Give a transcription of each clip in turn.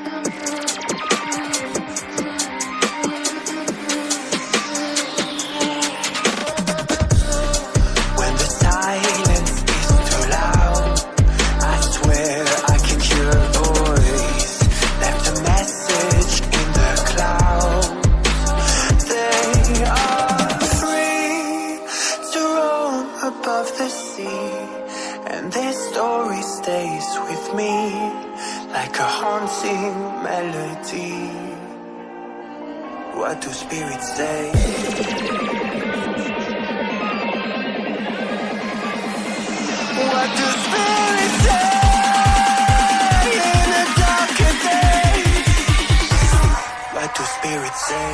When the silence is too loud, I swear I can hear a voice. Left a message in the clouds. They are free to roam above the sea, and their story stays with me like a haunting melody. What do spirits say? What do spirits say in a darker day? What do spirits say?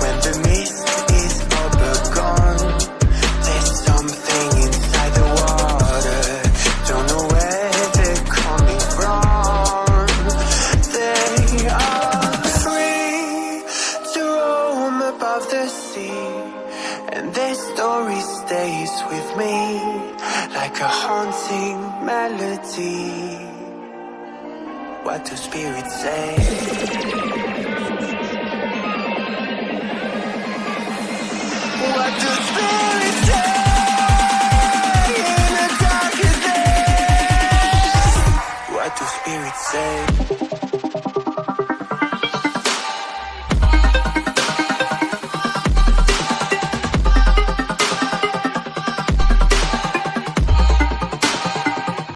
When the mist is all but gone, there's something inside the water. Don't know where they're coming from. They are free to roam above the sea, and their story stays with me like a haunting melody. What do spirits say? What do spirits say in a darker day? What do spirits say?